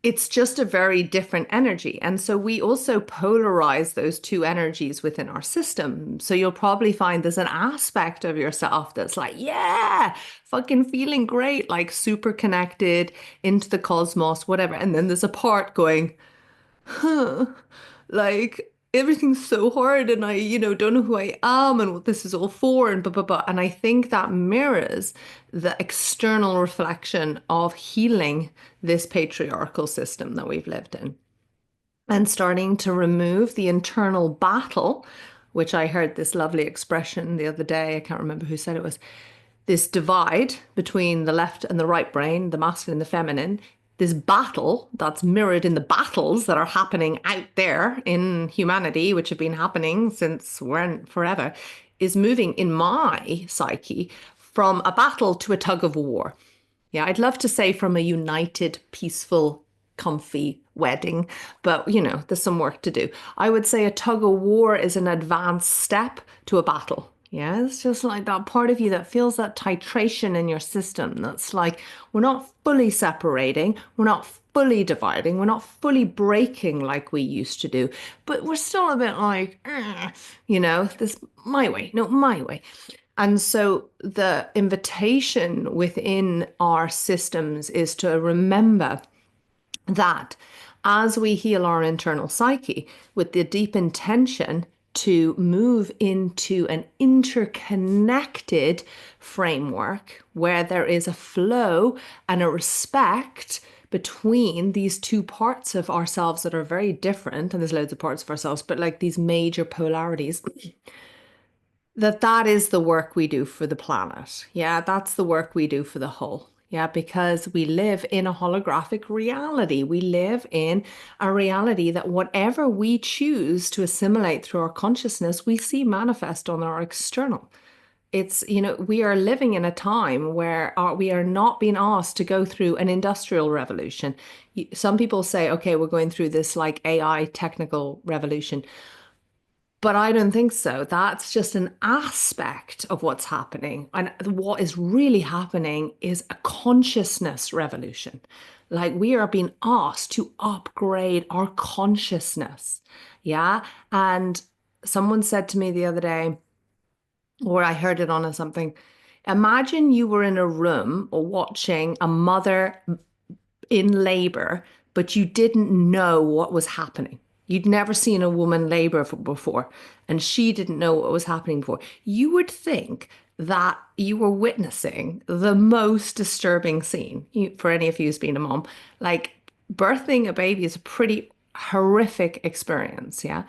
Speaker 1: it's just a very different energy. And so we also polarize those two energies within our system. So you'll probably find there's an aspect of yourself that's like, yeah, fucking feeling great, like super connected into the cosmos, whatever. And then there's a part going, huh, like everything's so hard and I, don't know who I am and what this is all for and blah, blah, blah. And I think that mirrors the external reflection of healing this patriarchal system that we've lived in and starting to remove the internal battle, which I heard this lovely expression the other day. I can't remember who said it was this divide between the left and the right brain, the masculine and the feminine, this battle that's mirrored in the battles that are happening out there in humanity, which have been happening since forever, is moving in my psyche from a battle to a tug of war. Yeah, I'd love to say from a united, peaceful, comfy wedding, but there's some work to do. I would say a tug of war is an advanced step to a battle. Yeah, it's just like that part of you that feels that titration in your system. That's like, we're not fully separating, we're not fully dividing, we're not fully breaking like we used to do, but we're still a bit like, this my way, no, my way. And so the invitation within our systems is to remember that as we heal our internal psyche with the deep intention to move into an interconnected framework where there is a flow and a respect between these two parts of ourselves that are very different, and there's loads of parts of ourselves, but like these major polarities, that is the work we do for the planet. Yeah, that's the work we do for the whole. Yeah, because we live in a holographic reality. We live in a reality that whatever we choose to assimilate through our consciousness, we see manifest on our external. It's, we are living in a time where we are not being asked to go through an industrial revolution. Some people say, okay, we're going through this like AI technical revolution. But I don't think so. That's just an aspect of what's happening. And what is really happening is a consciousness revolution. Like we are being asked to upgrade our consciousness. Yeah. And someone said to me the other day, or I heard it on something, imagine you were in a room or watching a mother in labor, but you didn't know what was happening. You'd never seen a woman labor before, and she didn't know what was happening before. You would think that you were witnessing the most disturbing scene. For any of you who's been a mom, like birthing a baby is a pretty horrific experience, yeah?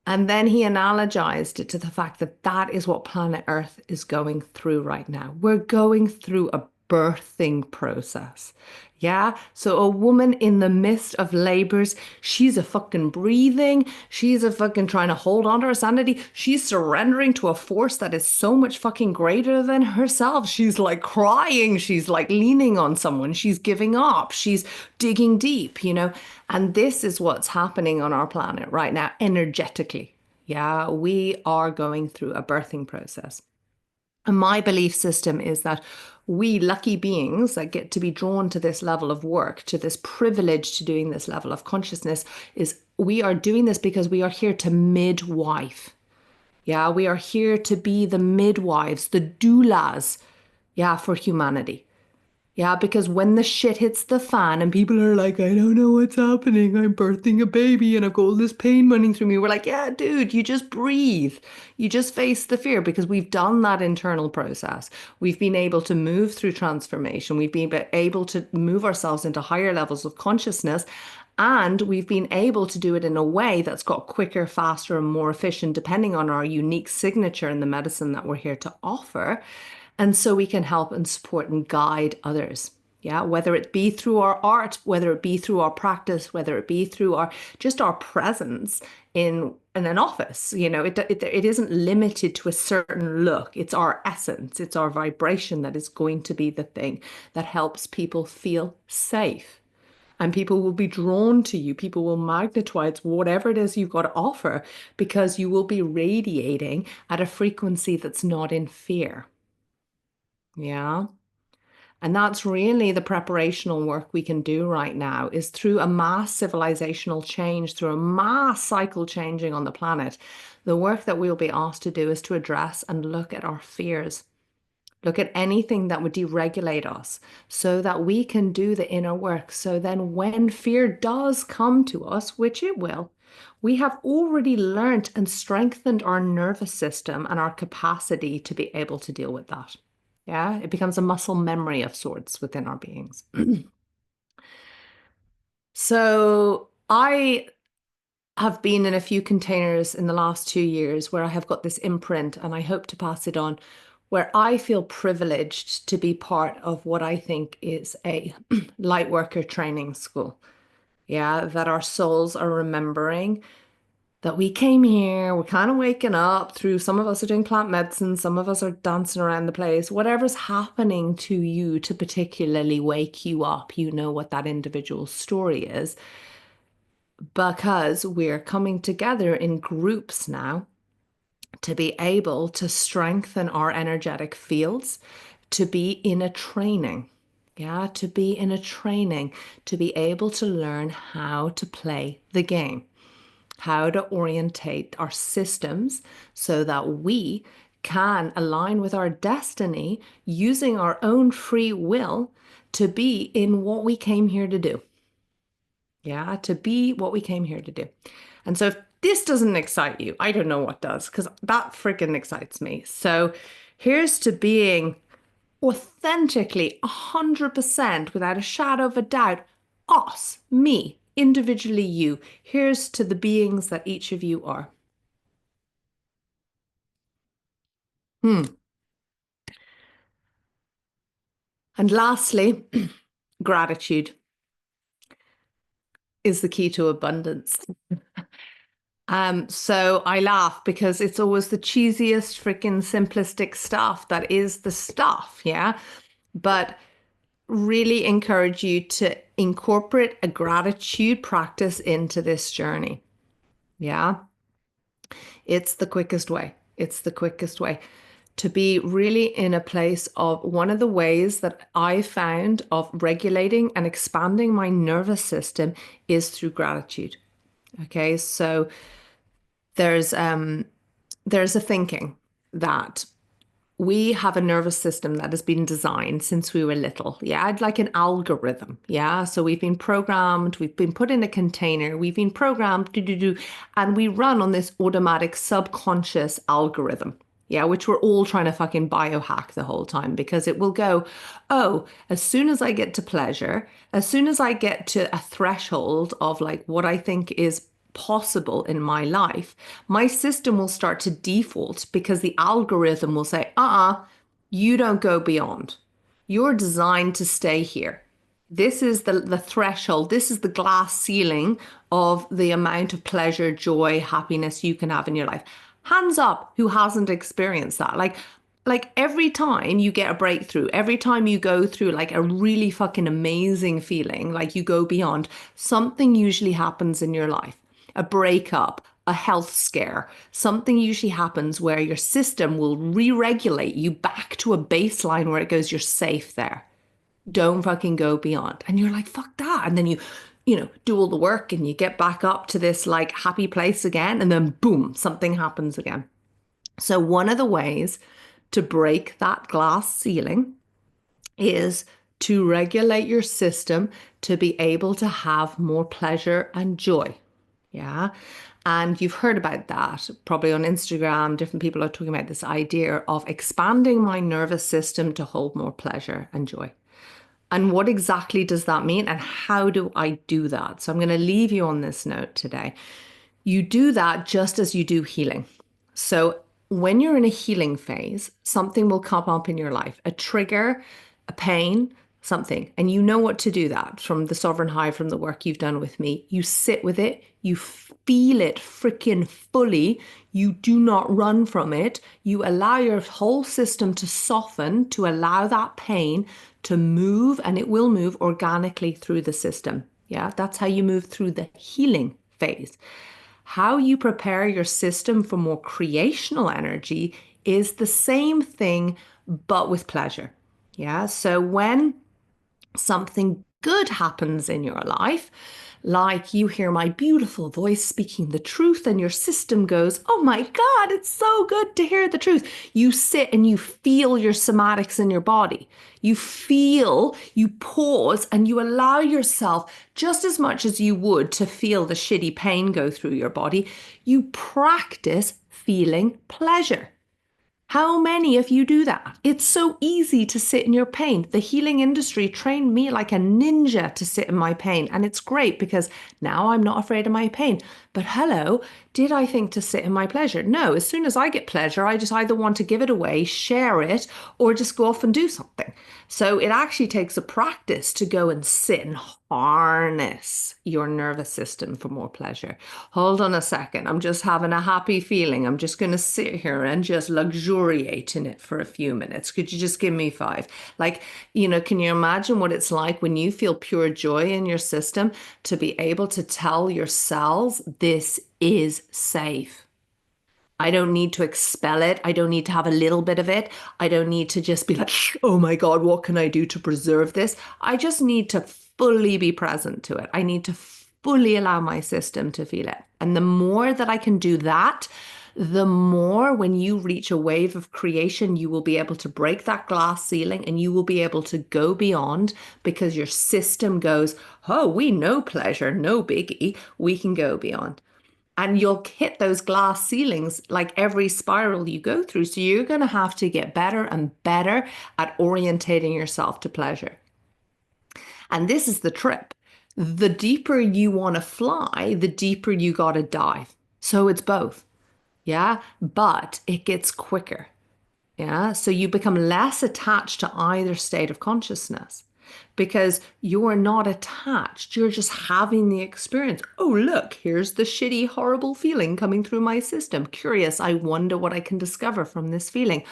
Speaker 1: And then he analogized it to the fact that that is what planet Earth is going through right now. We're going through a birthing process. Yeah. So a woman in the midst of labors, she's a fucking breathing. She's a fucking trying to hold on to her sanity. She's surrendering to a force that is so much fucking greater than herself. She's like crying. She's like leaning on someone. She's giving up. She's digging deep, And this is what's happening on our planet right now, energetically. Yeah. We are going through a birthing process. And my belief system is that we lucky beings that get to be drawn to this level of work, to this privilege to doing this level of consciousness, is we are doing this because we are here to midwife. Yeah, we are here to be the midwives, the doulas, yeah, for humanity. Yeah, because when the shit hits the fan and people are like, I don't know what's happening. I'm birthing a baby and I've got all this pain running through me. We're like, yeah, dude, you just breathe. You just face the fear because we've done that internal process. We've been able to move through transformation. We've been able to move ourselves into higher levels of consciousness. And we've been able to do it in a way that's got quicker, faster, and more efficient, depending on our unique signature in the medicine that we're here to offer. And so we can help and support and guide others. Yeah, whether it be through our art, whether it be through our practice, whether it be through our presence in an office, it isn't limited to a certain look. It's our essence, it's our vibration that is going to be the thing that helps people feel safe. And people will be drawn to you. People will magnetize whatever it is you've got to offer because you will be radiating at a frequency that's not in fear. Yeah. And that's really the preparational work we can do right now is through a mass civilizational change, through a mass cycle changing on the planet. The work that we'll be asked to do is to address and look at our fears. Look at anything that would deregulate us so that we can do the inner work. So then when fear does come to us, which it will, we have already learned and strengthened our nervous system and our capacity to be able to deal with that. Yeah, it becomes a muscle memory of sorts within our beings. So I have been in a few containers in the last 2 years where I have got this imprint and I hope to pass it on, where I feel privileged to be part of what I think is a light worker training school. Yeah, that our souls are remembering that we came here, we're kind of waking up through, some of us are doing plant medicine, some of us are dancing around the place, whatever's happening to you to particularly wake you up, you know what that individual story is, because we're coming together in groups now to be able to strengthen our energetic fields, to be in a training. Yeah, to be in a training, to be able to learn how to play the game, how to orientate our systems so that we can align with our destiny using our own free will to be in what we came here to do. Yeah, to be what we came here to do. And so if this doesn't excite you, I don't know what does, because that freaking excites me. So here's to being authentically, 100%, without a shadow of a doubt, us, me, individually you. Here's to the beings that each of you are. Hmm. And lastly, gratitude is the key to abundance. So I laugh because it's always the cheesiest, freaking simplistic stuff that is the stuff, yeah? But really encourage you to incorporate a gratitude practice into this journey. Yeah. It's the quickest way. It's the quickest way to be really in a place of one of the ways that I found of regulating and expanding my nervous system is through gratitude. Okay. So there's um there's a thinking that we have a nervous system that has been designed since we were little. Yeah, I'd like an algorithm. Yeah, so we've been programmed, we've been put in a container, we've been programmed to do, and we run on this automatic subconscious algorithm. Yeah, which we're all trying to fucking biohack the whole time because it will go, oh, as soon as I get to pleasure, as soon as I get to a threshold of like what I think is possible in my life, my system will start to default because the algorithm will say, you don't go beyond. You're designed to stay here. This is the threshold. This is the glass ceiling of the amount of pleasure, joy, happiness you can have in your life. Hands up who hasn't experienced that. Like every time you get a breakthrough, every time you go through like a really fucking amazing feeling, like you go beyond, something usually happens in your life. A breakup, a health scare, something usually happens where your system will re-regulate you back to a baseline where it goes, you're safe there. Don't fucking go beyond. And you're like, fuck that. And then you do all the work and you get back up to this like happy place again. And then boom, something happens again. So one of the ways to break that glass ceiling is to regulate your system to be able to have more pleasure and joy. Yeah. And you've heard about that probably on Instagram. Different people are talking about this idea of expanding my nervous system to hold more pleasure and joy. And what exactly does that mean? And how do I do that? So I'm going to leave you on this note today. You do that just as you do healing. So when you're in a healing phase, something will come up in your life, a trigger, a pain, something, and you know what to do that from the Sovereign Hive, from the work you've done with me. You sit with it, you feel it freaking fully. You do not run from it. You allow your whole system to soften, to allow that pain to move, and it will move organically through the system. Yeah, that's how you move through the healing phase. How you prepare your system for more creational energy is the same thing, but with pleasure. Yeah. So when something good happens in your life, like you hear my beautiful voice speaking the truth, and your system goes, oh my God, it's so good to hear the truth. You sit and you feel your somatics in your body. You feel, you pause, and you allow yourself, just as much as you would to feel the shitty pain go through your body, you practice feeling pleasure. How many of you do that? It's so easy to sit in your pain. The healing industry trained me like a ninja to sit in my pain. And it's great because now I'm not afraid of my pain. But hello, did I think to sit in my pleasure? No, as soon as I get pleasure, I just either want to give it away, share it, or just go off and do something. So it actually takes a practice to go and sit and harness your nervous system for more pleasure. Hold on a second. I'm just having a happy feeling. I'm just going to sit here and just luxuriate in it for a few minutes. Could you just give me 5? Like, can you imagine what it's like when you feel pure joy in your system to be able to tell your cells, this is safe. I don't need to expel it. I don't need to have a little bit of it. I don't need to just be like, oh my God, what can I do to preserve this? I just need to fully be present to it. I need to fully allow my system to feel it. And the more that I can do that, the more when you reach a wave of creation, you will be able to break that glass ceiling and you will be able to go beyond because your system goes, oh, we know pleasure, no biggie. We can go beyond. and you'll hit those glass ceilings like every spiral you go through. So you're going to have to get better and better at orientating yourself to pleasure. And this is the trip. The deeper you want to fly, the deeper you got to dive. So it's both. Yeah. But it gets quicker. Yeah. So you become less attached to either state of consciousness because you're not attached. You're just having the experience. Oh, look, here's the shitty, horrible feeling coming through my system. Curious. I wonder what I can discover from this feeling.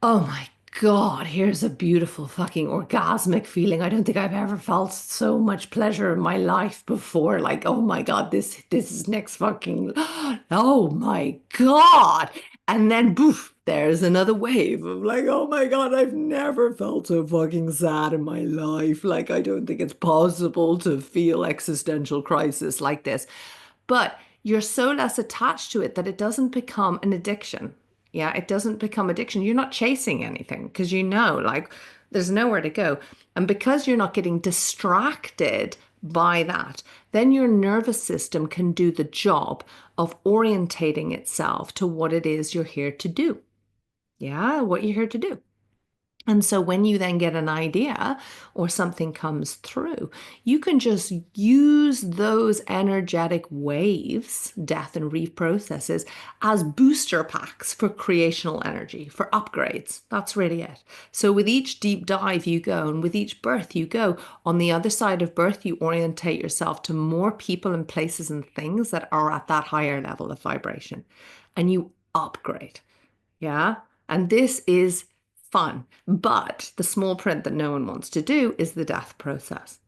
Speaker 1: Oh my God, here's a beautiful fucking orgasmic feeling. I don't think I've ever felt so much pleasure in my life before. Like, oh my God, this is next fucking oh my God. And then poof, there's another wave of like, oh my God, I've never felt so fucking sad in my life. Like, I don't think it's possible to feel existential crisis like this. But you're so less attached to it that it doesn't become an addiction. Yeah, it doesn't become addiction. You're not chasing anything because you know, like, there's nowhere to go. And because you're not getting distracted by that, then your nervous system can do the job of orientating itself to what it is you're here to do. Yeah, what you're here to do. And so when you then get an idea or something comes through, you can just use those energetic waves, death and reprocesses, as booster packs for creational energy, for upgrades. That's really it. So with each deep dive you go, and with each birth you go, on the other side of birth, you orientate yourself to more people and places and things that are at that higher level of vibration, and you upgrade. Yeah. And this is fun. But the small print that no one wants to do is the death process.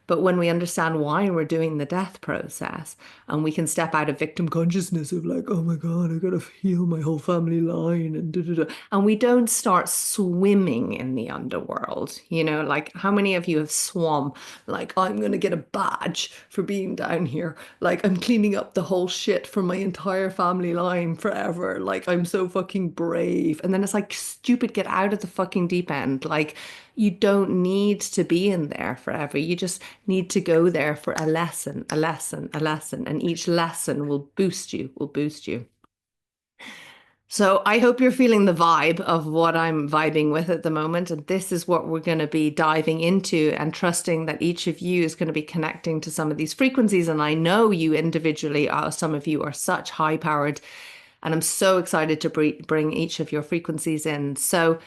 Speaker 1: But when we understand why we're doing the death process and we can step out of victim consciousness of like, oh my God, I gotta heal my whole family line and da, da, da. And we don't start swimming in the underworld. You know, like how many of you have swum like, I'm gonna get a badge for being down here. Like I'm cleaning up the whole shit for my entire family line forever. Like I'm so fucking brave. And then it's like, stupid, get out of the fucking deep end. Like you don't need to be in there forever. You just need to go there for a lesson, a lesson, a lesson, and each lesson will boost you, will boost you. So I hope you're feeling the vibe of what I'm vibing with at the moment. And this is what we're going to be diving into and trusting that each of you is going to be connecting to some of these frequencies. And I know you individually are, some of you are such high powered, and I'm so excited to bring each of your frequencies in. So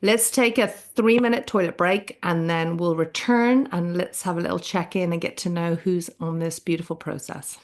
Speaker 1: let's take a 3-minute toilet break and then we'll return and let's have a little check in and get to know who's on this beautiful process.